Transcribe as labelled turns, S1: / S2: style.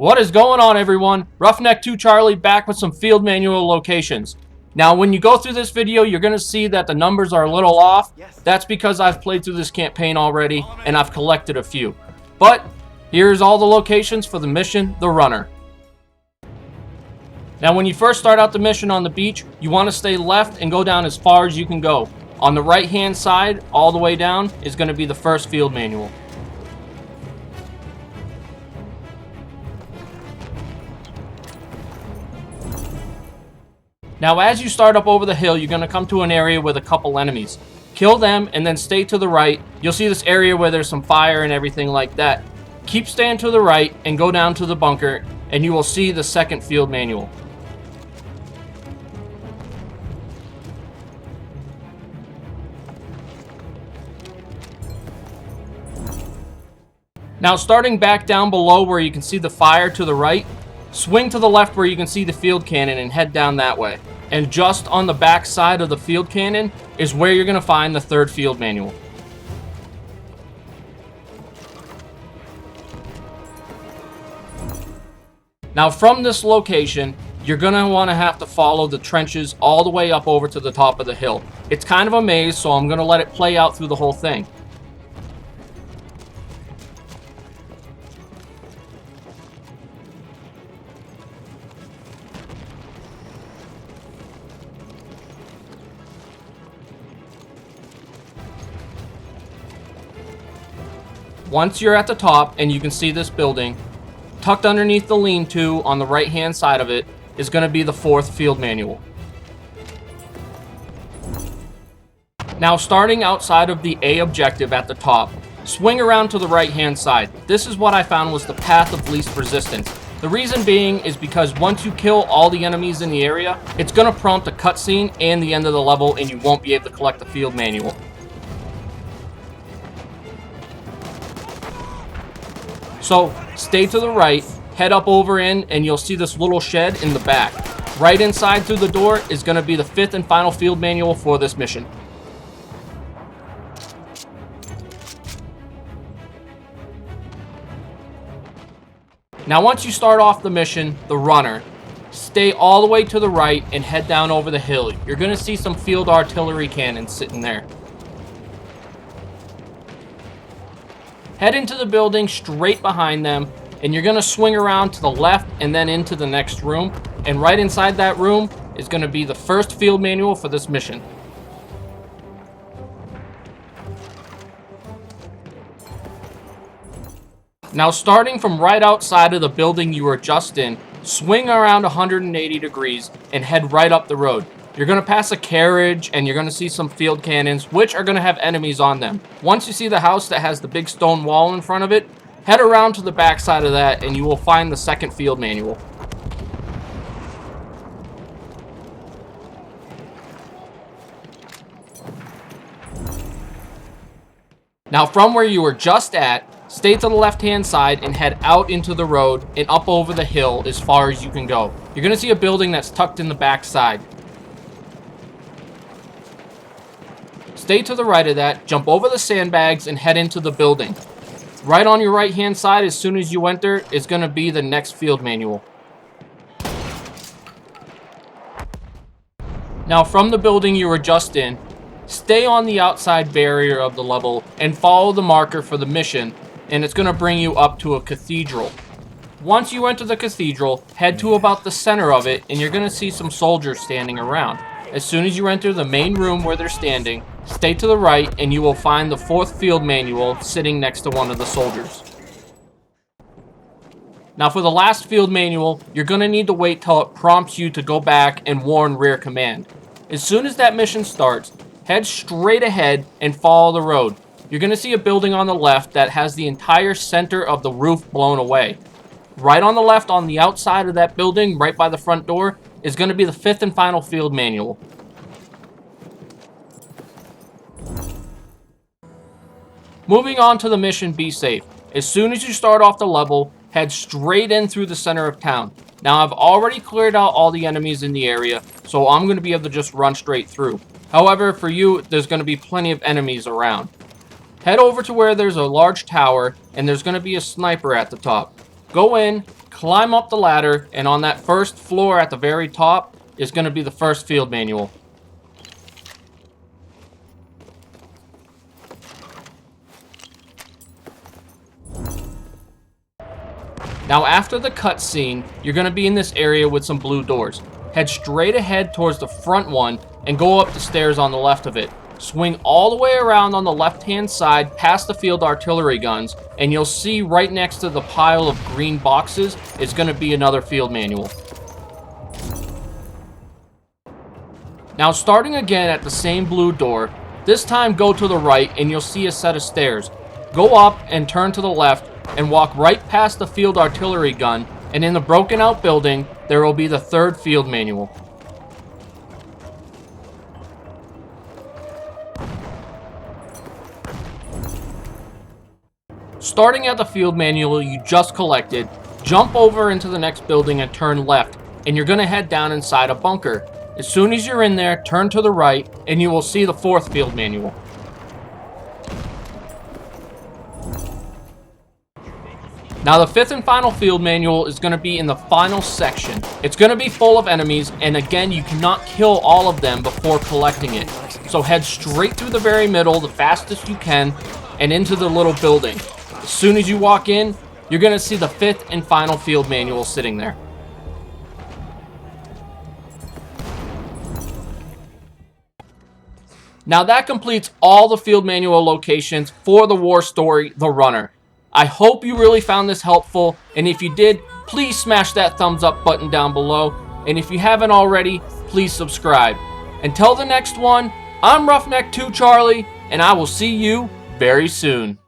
S1: What is going on, everyone? Roughneck 2 Charlie back with some field manual locations. Now, when you go through this video, you're going to see that the numbers are a little off. That's because I've played through this campaign already, and I've collected a few. But, here's all the locations for the mission, The Runner. Now, when you first start out the mission on the beach, you want to stay left and go down as far as you can go. On the right-hand side, all the way down, is going to be the first field manual. Now, as you start up over the hill, you're going to come to an area with a couple enemies. Kill them and then stay to the right. You'll see this area where there's some fire and everything like that. Keep staying to the right and go down to the bunker, and you will see the second field manual. Now, starting back down below where you can see the fire to the right, swing to the left where you can see the field cannon and head down that way. And just on the back side of the field cannon is where you're going to find the third field manual. Now, from this location, you're going to want to have to follow the trenches all the way up over to the top of the hill. It's kind of a maze, so I'm going to let it play out through the whole thing. Once you're at the top and you can see this building, tucked underneath the lean-to on the right-hand side of it is going to be the fourth field manual. Now, starting outside of the A objective at the top, swing around to the right-hand side. This is what I found was the path of least resistance. The reason being is because once you kill all the enemies in the area, it's going to prompt a cutscene and the end of the level, and you won't be able to collect the field manual. So, stay to the right, head up over in, and you'll see this little shed in the back. Right inside through the door is going to be the fifth and final field manual for this mission. Now, once you start off the mission, The Runner, stay all the way to the right and head down over the hill. You're going to see some field artillery cannons sitting there. Head into the building straight behind them, and you're going to swing around to the left and then into the next room. And right inside that room is going to be the first field manual for this mission. Now, starting from right outside of the building you were just in, swing around 180 degrees and head right up the road. You're going to pass a carriage, and you're going to see some field cannons, which are going to have enemies on them. Once you see the house that has the big stone wall in front of it, head around to the back side of that, and you will find the second field manual. Now, from where you were just at, stay to the left-hand side and head out into the road and up over the hill as far as you can go. You're going to see a building that's tucked in the back side. Stay to the right of that, jump over the sandbags, and head into the building. Right on your right-hand side, as soon as you enter, is going to be the next field manual. Now, from the building you were just in, stay on the outside barrier of the level and follow the marker for the mission, and it's going to bring you up to a cathedral. Once you enter the cathedral, head to about the center of it, and you're going to see some soldiers standing around. As soon as you enter the main room where they're standing, stay to the right, and you will find the fourth field manual sitting next to one of the soldiers. Now, for the last field manual, you're going to need to wait till it prompts you to go back and warn rear command. As soon as that mission starts, head straight ahead and follow the road. You're going to see a building on the left that has the entire center of the roof blown away. Right on the left, on the outside of that building, right by the front door, is going to be the fifth and final field manual. Moving on to the mission, Be Safe. As soon as you start off the level, head straight in through the center of town. Now, I've already cleared out all the enemies in the area, so I'm going to be able to just run straight through. However, for you, there's going to be plenty of enemies around. Head over to where there's a large tower, and there's going to be a sniper at the top. Go in, Climb up the ladder, and on that first floor at the very top is going to be the first field manual. Now after the cutscene, you're going to be in this area with some blue doors. Head straight ahead towards the front one and go up the stairs on the left of it. Swing all the way around on the left-hand side past the field artillery guns, and you'll see right next to the pile of green boxes is going to be another field manual. Now starting again at the same blue door, this time go to the right and you'll see a set of stairs. Go up and turn to the left and walk right past the field artillery gun, and in the broken out building, there will be the third field manual. Starting at the field manual you just collected, jump over into the next building and turn left, and you're going to head down inside a bunker. As soon as you're in there, turn to the right, and you will see the fourth field manual. Now the fifth and final field manual is going to be in the final section. It's going to be full of enemies, and again, you cannot kill all of them before collecting it. So head straight through the very middle, the fastest you can, and into the little building. As soon as you walk in, you're going to see the fifth and final field manual sitting there. Now that completes all the field manual locations for the war story, The Runner. I hope you really found this helpful, and if you did, please smash that thumbs up button down below, and if you haven't already, please subscribe. Until the next one, I'm Roughneck2 Charlie, and I will see you very soon.